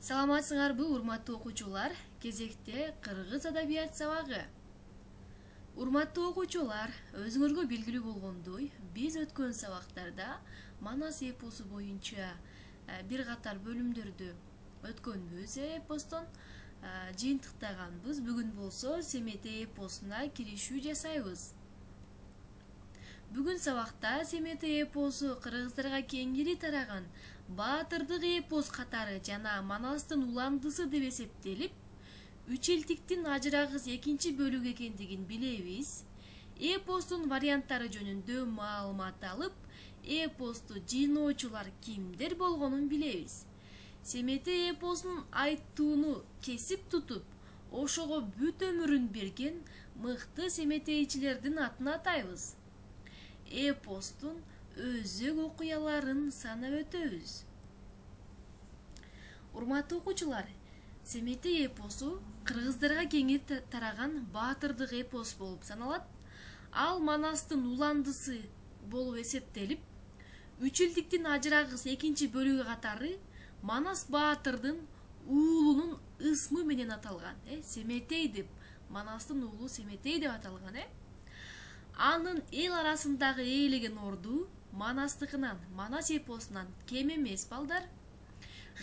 Саламатсыңарбы, урматтуу окуучулар? Кезекте кыргыз адабият сабагы. Урматтуу окуучулар, өзүңөргө белгилүү болгондой, биз өткөн сабактарда Манас эпосу боюнча бир катар бөлүмдөрдү өткөнбүз. Эпостон жыйынтыктаганбыз. Бүгүн болсо Семете эпосуна киришүү жасайбыз. Бүгүн сабакта Семете эпосу кыргыздарга кеңири тараган Баатырдык эпос катары жана Манастын уландысы деп эсептелип, үч элтиктин ажырагыс экинчи бөлүгү экендигин билебиз. Эпостун варианттары жөнүндө маалымат алып, эпосту жыйноочулар кимдер болгонун билебиз. Семете эпосунун айттууну кесип тутуп, ошого бүт өмүрүн берген мыкты семетейчилердин атын атайбыз. Эпостун өзөк окуяларын санап өтөбүз. Урматтуу окуучулар, Семете эпосу кыргыздарга кеңири тараган баатырдык эпос болуп саналат. Ал Манастын уландысы болуп эсептелип, үч элдиктин ажырагыс экинчи бөлүгү катары Манас баатырдын уулунун ысмы менен аталган. Семетей деп, Манастын уулу Семетей деп аталган. Анын эл арасындагы ээлеген орду Манастыкынан, Манас эпосунан кем эмес балдар.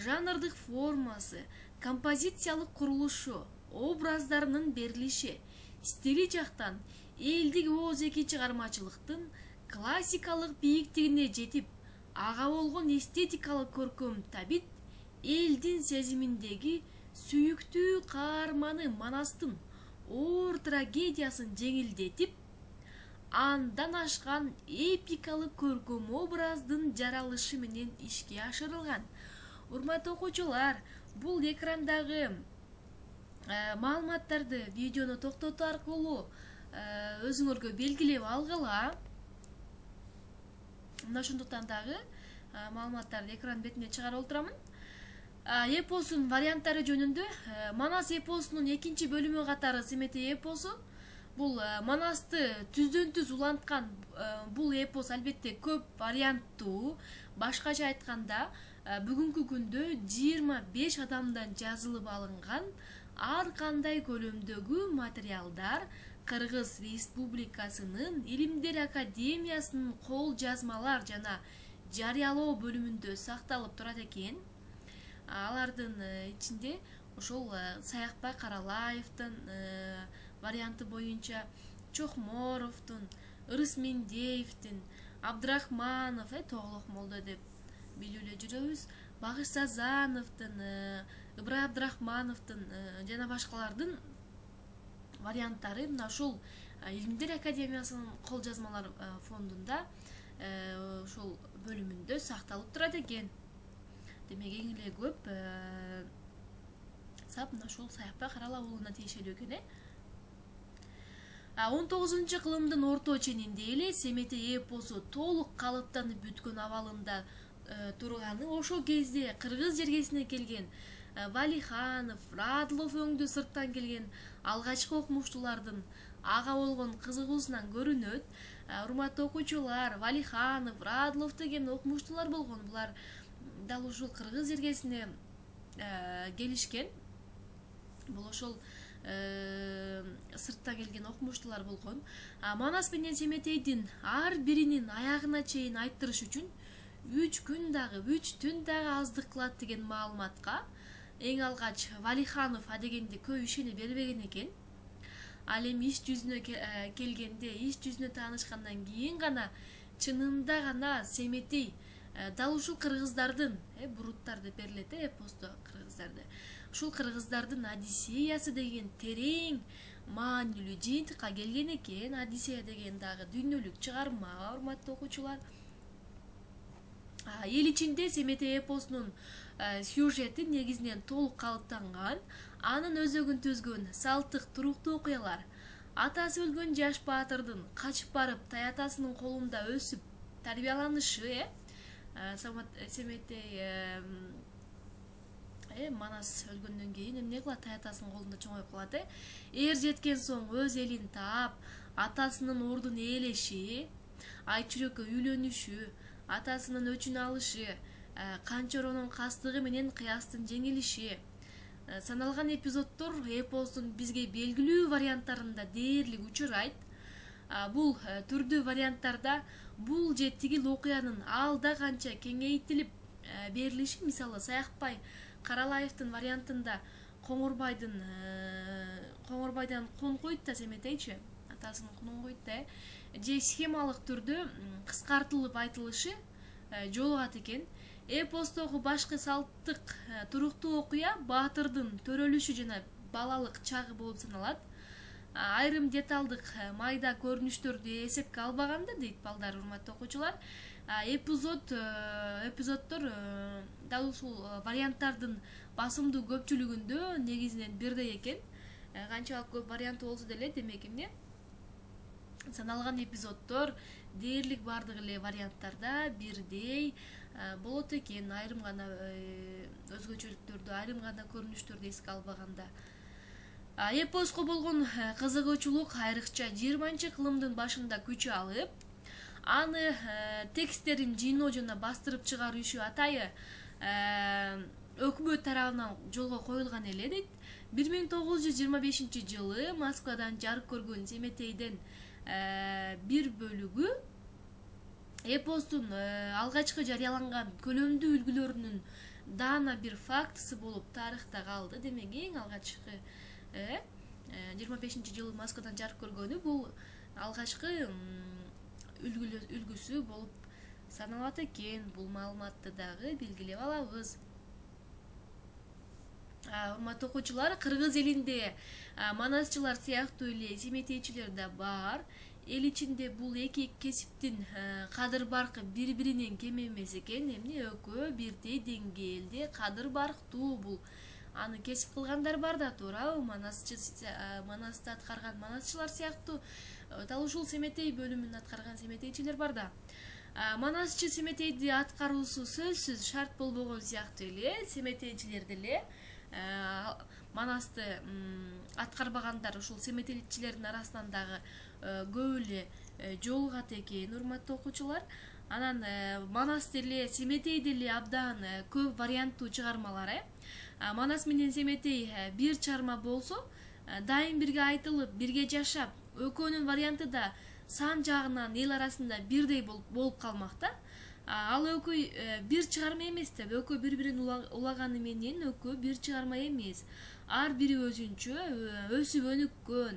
Жанрдык формасы, композициялык курулушу, образдарынын берилиши, стили жактан элдик ооз-эки чыгармачылыктын классикалык бийиктигине жетип, ага болгон эстетикалык көркөм табит элдин сезиминдеги сүйүктүү каарманы Манастын оор трагедиясын жеңилдетип, андан ашкан эпикалык көркөм образдын жаралышы менен ишке ашырылган. Урматтуу окуучулар, бул экрандагы маалыматтарды видеону токтотуу аркылуу өзүңөргө белгилеп алгыла. Мына ошондуктан дагы маалыматтарды экран бетине чыгарып отурамын. Эпосунун варианттары жөнүндө Манас эпосунун экинчи бөлүмү катары Семете эпосу. Бул Манасты түздөн түз уланткан бул эпос албетте көп варианттуу. Башкача айтканда, бүгүнкү күндө 25 адамдан жазылып алынган ар кандай көлөмдөгү материалдар Кыргыз Республикасынын Илимдер Академиясынын кол жазмалар жана жарыялоо бөлүмүндө сакталып турат экен. Алардын ичинде ошол Саякбай Каралаевдин варианты боюнча, Чокморовдун, Ырысмендеевдин, Абдрахманов, Тоголок молдо деп билүүлө жүрөбүз, Багыш Сазановдун, Ыбырай Абдрахмановдун жана башкалардын варианттары мына ушул Илимдер Академиясынын кол жазмалар фондунда ушул бөлүмүндө сакталып турат экен. Демек эң эле көп мына ушул Саякбай Каралай уулуна тиешелүү экен. 19-кылымдын орто ченинде эле Семете эпосу толук калыптанып бүткөн абалында турганы ошол кезде кыргыз жергесине келген Валиханов, Радлов өңдүү сырттан келген алгачкы окумуштуулардын ага болгон кызыгуусунан көрүнөт. Урматтуу окуучулар, Валиханов, Радлов деген окумуштуулар болгон. Булар дал ушул кыргыз жергесине келишкен. Бул ошол сыртта келген окумуштуулар болгон. Манас менен Семетейдин ар биринин аягына чейин айттырыш үчүн 3 күн дагы 3 түн дагы аздык кылат деген маалыматка эң алгач Валиханов адегенде көп ишене бербеген экен. Ал эми иш жүзүнө келгенде, иш жүзүнө таанышкандан кийин гана чынында гана Семетей дал ушул кыргыздардын, буруттар деп берилет эпосто кыргыздарды. Ушул кыргыздардын Одиссеясы деген терең маанилүү жыйынтыкка келген экен. Одиссея деген дагы дүйнөлүк чыгарма, урматтуу окуучулар. Эл ичинде Семете эпосунун сюжети негизинен толук калыптанган. Анын өзөгүн түзгөн салттык туруктуу окуялар, атасы өлгөн жаш баатырдын качып барып таятасынын колунда өсүп тарбияланышы, Семетей Манас өлгөндөн кийин эмне кылат, таятасынын колунда чоңоюп калат. Эр жеткен соң өз элин таап, атасынын ордун ээлеши, Айчүрөккө үйлөнүшү, атасынын өчүн алышы, Канчоронун кастыгы менен кыястын жеңилиши. Саналган эпизоддор эпостун бизге белгилүү варианттарында дээрлик учурайт. Бул түрдүү варианттарда бул же тигил окуянын алда канча кеңейтилип берилиши, мисалы Саякбай Каралаевдин вариантында Коңурбайдан кун койт да Семетейчи, атасынын кунун койт да, же схемалык түрдө кыскартылып айтылышы жолугат экен. Эпостогу башкы салттык туруктуу окуя баатырдын төрөлүшү жана балалык чагы болуп саналат. Айрым деталдык майда көрүнүштөрдү эсепке албаганда, дейт балдар, урматтуу окуучулар, эпизоддор дал ушул варианттардын басымдуу көпчүлүгүндө негизинен бирдей экен. Канчалык көп варианты болсо деле, демек эмне, саналган эпизоддор дээрлик бардык эле варианттарда бирдей болот экен, айрым гана өзгөчөлүктөрдү, айрым гана көрүнүштөрдү эске албаганда. Эпоско болгон кызыгуучулук айрыкча 20-кылымдын башында күч алып, аны тексттерин жыйноо жана бастырып чыгаруу иши атайы өкмөт тарабынан жолго коюлган эле, дейт. 1925-жылы Москвадан жарык көргөн Семетейден бир бөлүгү эпостун алгачкы жарыяланган көлөмдүү үлгүлөрүнүн даана бир фактысы болуп тарыхта калды. Демек эң алгачкы 25-жылы Москвадан жарык көргөнү бул алгачкы үлгүсү болуп саналат экен. Бул маалыматты дагы белгилеп алабыз. Урматтуу окуучулар, кыргыз элинде манасчылар сыяктуу эле семетейчилер да бар. Эл ичинде бул эки кесиптин кадыр баркы бири-биринен кем эмес экен. Эмне, экөө бирдей деңгээлде кадыр барктуу. Бул аны кесип кылгандар бар да туурабы? Манасты аткарган манасчылар сыяктуу дал ушул Семетей бөлүмүн аткарган семетейчилер бар да. Манасчы Семетейди аткаруусу сөзсүз шарт болбогон сыяктуу эле семетейчилер деле манасты аткарбагандар ушул семетейчилердин арасынан дагы көп эле жолугат экен, урматтуу окуучулар. Анан Манас деле Семетей деле абдан көп варианттуу чыгармалар. Манас менен Семетей бир чарма болсо, дайым бирге айтылып, бирге жашап, экөөнүн варианты да сан жагынан эл арасында бирдей болуп калмакта. Ал экөө бир чыгарма эмес да, экөө бири-бирин улаганы менен экөө бир чыгарма эмес. Ар бири өзүнчө өсүп өнүккөн,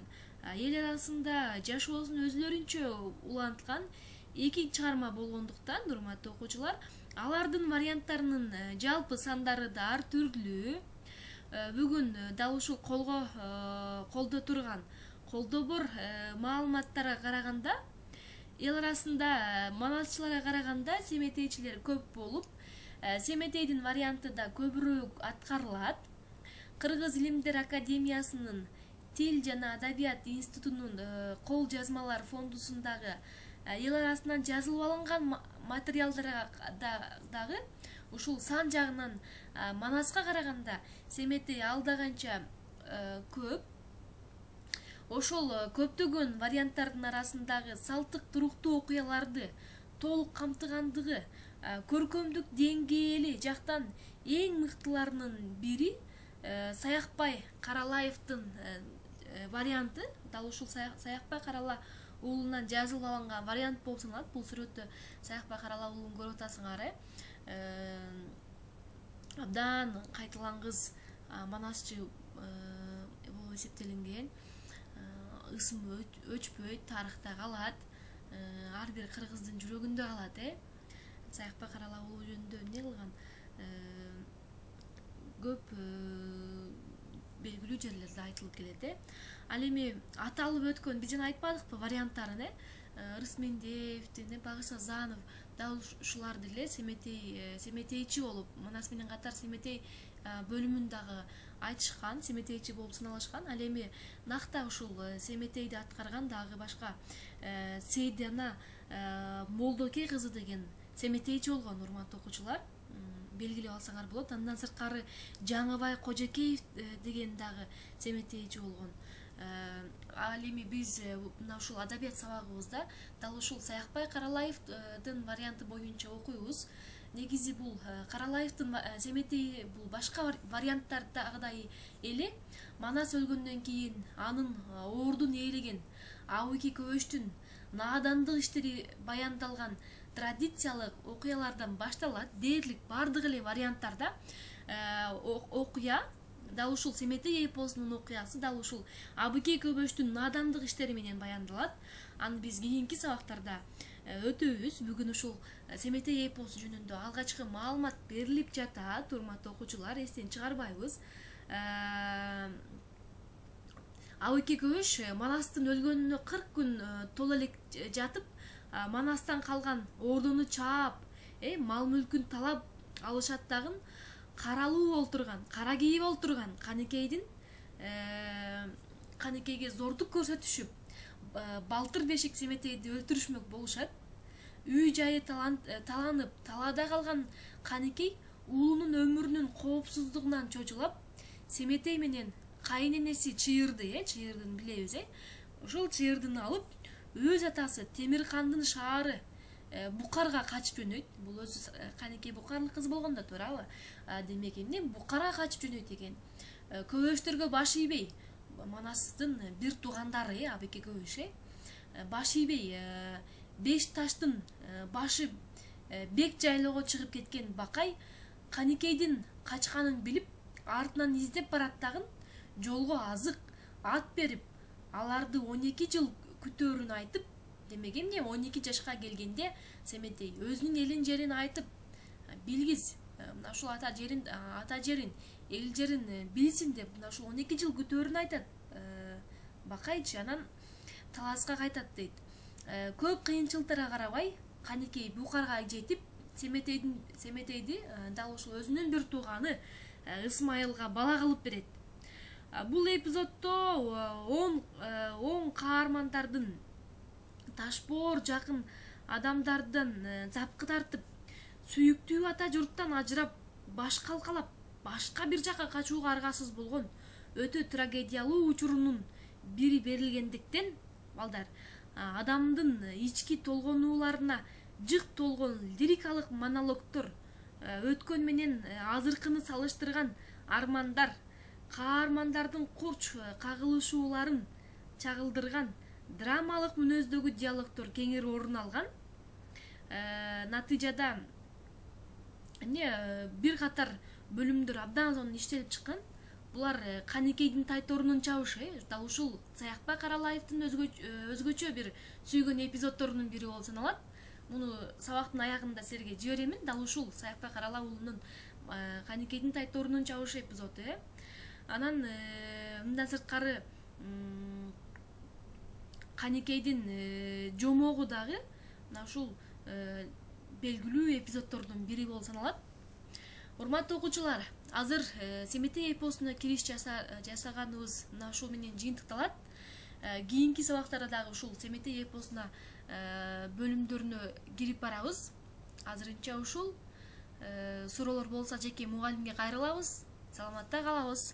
эл арасында жашоосун өзлөрүнчө уланткан эки чыгарма болгондуктан, урматтуу окуучулар, алардын варианттарынын жалпы сандары да ар түрлүү. Бүгүн дал ушул колдо турган колдобор маалыматтарга караганда, эл арасында манасчыларга караганда семетейчилер көп болуп, Семетейдин варианты да көбүрөөк аткарылат. Кыргыз Илимдер Академиясынын Тил жана Адабият институтунун кол жазмалар фондусундагы эл арасынан жазылып алынган материалдарга дагы ушул сан жагынан Манаска караганда Семетей алда канча көп. Ошол көптөгөн варианттардын арасындагы салттык туруктуу окуяларды толук камтыгандыгы, көркөмдүк деңгээли жактан эң мыктыларынын бири Саякбай Каралаевдин варианты. Дал ушул Саякбай Карала уулунан жазылып алынган вариант болуп саналат. Бул сүрөттө Саякбай Карала уулун көрүп атасыңар. Абдан кайталангыс манасчы болуп эсептелинген. Ысым өчпөйт, тарыхта калат, ар бир кыргыздын жүрөгүндө калат. Саякбай Карала уулу жөнүндө эмне кылган? Көп белгилүү жерлерде айтылып келет. Ал эми аталып өткөн, биз жана айтпадыкпы варианттарын, Рысмендеевдин, Багыш Азанов, дал ушулар деле семетейчи болуп, Манас менен катар Семетей бөлүмүн дагы айтышкан, семетейчи болуп саналышкан. Ал эми накта ушул Семетейди аткарган дагы башка Сейдана Молдоке кызы деген семетейчи болгон, урматтуу окуучулар. Белгилеп алсаңар болот. Андан сырткары Жаңыбай Кожокеев деген дагы семетейчи болгон. Ал эми биз мына ушул адабият сабагыбызда дал ушул Саякбай Каралаевдин варианты боюнча окуйбуз. негизи бул Каралаевдин Семетей бул башка варианттардагыдай эле Манас өлгөндөн кийин анын ордун ээлеген Абыйке Көбөштүн наадандык иштери баяндалган традициялык окуялардан башталат. Дээрлик бардык эле варианттарда окуя дал ушул Семетей эпосунун окуясы дал ушул Абыйке Көбөштүн наадандык иштери менен баяндалат. Аны биз кийинки сабактарда өтөбүз. Бүгүн ушул Семетей эпосу жөнүндө алгачкы маалымат берилип жатат. Урматтуу окуучулар, эстен чыгарбайбыз. Абыйке Көбөш Манастын өлгөнүнө 40 күн тола элек жатып, Манастан калган ордуну чаап, мал мүлкүн талап алышат дагы каралуу болтурган, кара кийип олтурган Канекейге зордук көрсөтүшүп, балтыр бешик Семетейди өлтүрүшмөк болушат. Үй жайы таланып, талаада калган Канекей уулунун өмүрүнүн коопсуздугунан чочулап, Семетей менен кайненеси Чыйырдын билебиз, ошол Чыйырдын алып, өз атасы Темиркандын шаары Букарга качып жөнөйт. Бул өзү Канекей Букарлык кыз болгон да туурабы? Демек эмне Букарга качып жөнөйт экен. Көбөштөргө баш ийбей, Манастын бир туугандары Абыйке Көбөш баш ийбей, Беш таштын башы бек жайлоого чыгып кеткен Бакай Канекейдин качканын билип, артынан издеп барат дагы жолго азык, ат берип, аларды 12 жыл күтөөрүн айтып, демек эмне 12 жашка келгенде Семетей өзүнүн элин жерин айтып, билгиз, мына ушул ата жерин, эл жерин билсин деп, мына ушул 12 жыл күтөөрүн айтат. Бакайчы анан таласка кайтат дейт. Көп кыйынчылыктарга карабай, Канекей Букарга жетип, Семетейди дал ушул өзүнүн бир тууганы Ысмайылга бала кылып берет. Бул эпизоддо 10 каармандардын ташбоор жакын адамдардан запкы тартып, сүйүктүү ата журттан ажырап, баш калкалап, башка бир жака качууга аргасыз болгон өтө трагедиялуу учурунун бири берилгендиктен, балдар, адамдын ички толгонууларына жык толгон лирикалык монологдор, өткөн менен азыркыны салыштырган армандар, каармандардын курч кагылышууларын чагылдырган драмалык мүнөздөгү диалогдор кеңири орун алган. Натыйжада бир катар бөлүмдөр абдан сонун иштелип чыккан. Булар Канекейдин тайторунун чабышы, дал ушул Саякбай Каралаевдин өзгөчө бир сүйгөн эпизоддорунун бири болуп саналат. Муну сабактын аягында силерге жиберемин. Дал ушул Саякбай Каралай уулунун Канекейдин тайторунун чабышы эпизоду. Анан мындан сырткары Канекейдин жомогу дагы мына ушул белгилүү эпизоддордун бири болуп саналат. Урматтуу окуучулар, азыр Семетей эпосуна кириш жасаганыбыз мына ушул менен жыйынтыкталат. Кийинки сабактарда дагы ушул Семетей эпосуна бөлүмдөрүнө кирип барабыз. Азырынча ушул. Суроолор болсо жеке мугалимге кайрылабыз. Саламатта калабыз.